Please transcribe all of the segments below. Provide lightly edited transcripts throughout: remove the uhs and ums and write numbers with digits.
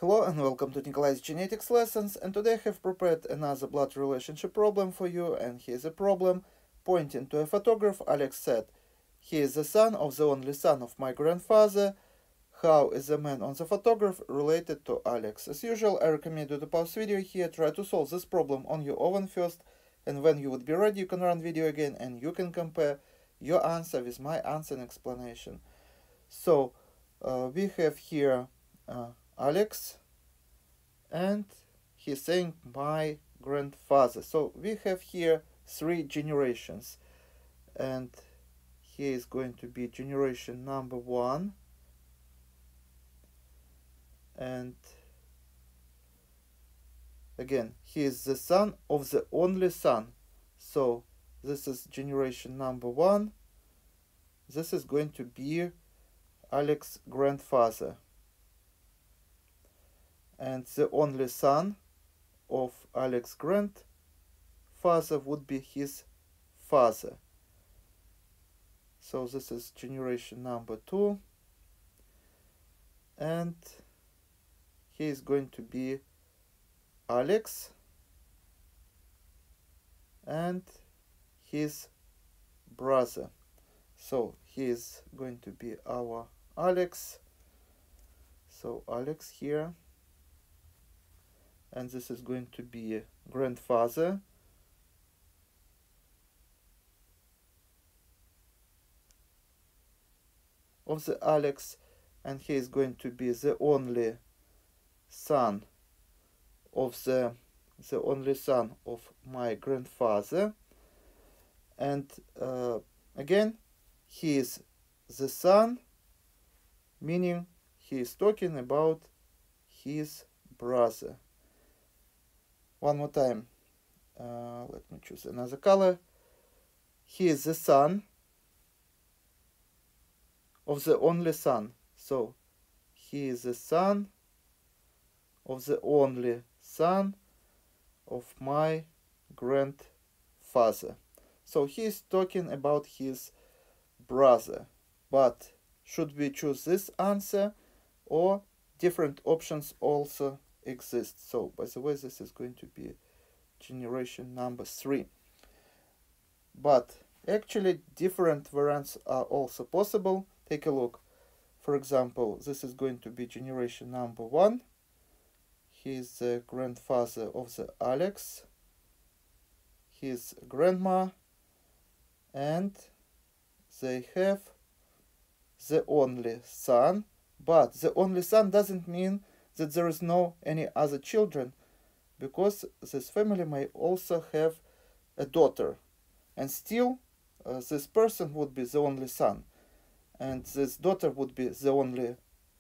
Hello and welcome to Nikolai's genetics lessons, and today I have prepared another blood relationship problem for you, and here's a problem. Pointing to a photograph, Alex said, "He is the son of the only son of my grandfather. How is the man on the photograph related to Alex?" As usual, I recommend you to pause video here, try to solve this problem on your own first, and when you would be ready, you can run video again and you can compare your answer with my answer and explanation. So, we have here Alex, and he's saying my grandfather. So we have here 3 generations, and here is going to be generation number 1, and again he is the son of the only son, so this is generation number 1. This is going to be Alex's grandfather, and the only son of Alex's grandfather would be his father. So this is generation number 2, and he is going to be Alex and his brother. So he is going to be our Alex. So Alex here, and this is going to be grandfather, of the Alex, and he is going to be the only son of the only son of my grandfather, and again he is the son, meaning he is talking about his brother. One more time, let me choose another color. He is the son of the only son, so he is the son of the only son of my grandfather. So he is talking about his brother, but should we choose this answer, or different options also exist? So by the way, this is going to be generation number 3, but actually different variants are also possible. Take a look. For example, this is going to be generation number 1. He is the grandfather of the Alex, his grandma, and they have the only son. But the only son doesn't mean that there is no any other children, because this family may also have a daughter, and still this person would be the only son, and this daughter would be the only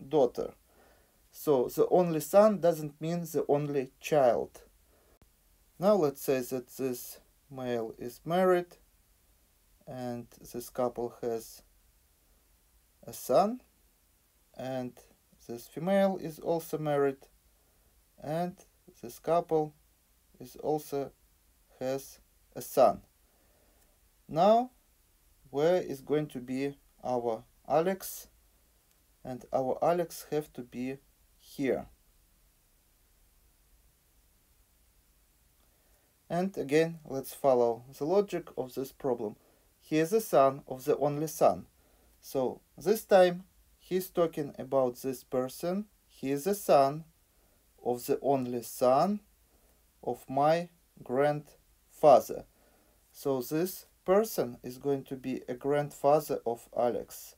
daughter. So the only son doesn't mean the only child. Now let's say that this male is married and this couple has a son, and this female is also married and this couple is also has a son. Now where is going to be our Alex? And our Alex have to be here. And again, let's follow the logic of this problem. He is the son of the only son. So this time he's talking about this person. He is the son of the only son of my grandfather. So this person is going to be a grandfather of Alex.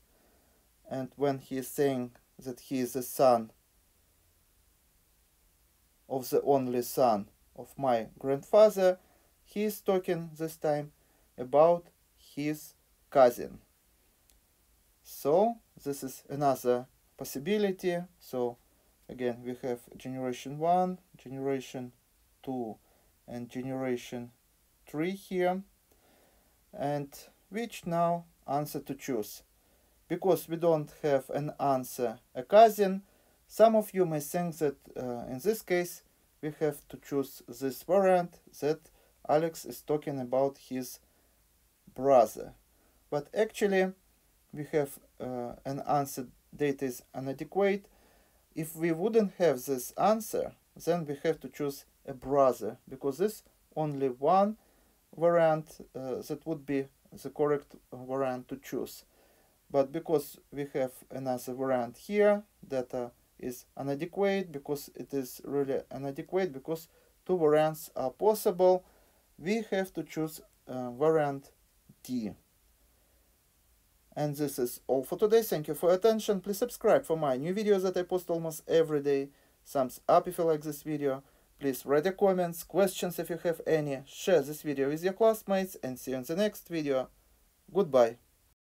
And when he is saying that he is the son of the only son of my grandfather, he is talking this time about his cousin. So this is another possibility. So again, we have generation 1, generation 2, and generation 3 here. And which now answer to choose? Because we don't have an answer, a cousin, some of you may think that in this case we have to choose this variant, that Alex is talking about his brother. But actually we have an answer data is inadequate. If we wouldn't have this answer, then we have to choose a brother, because this only one variant that would be the correct variant to choose. But because we have another variant here, data is inadequate, because it is really inadequate, because two variants are possible, we have to choose variant D. And this is all for today. Thank you for your attention. Please subscribe for my new videos that I post almost every day. Thumbs up if you like this video. Please write your comments, questions if you have any. Share this video with your classmates, and see you in the next video. Goodbye.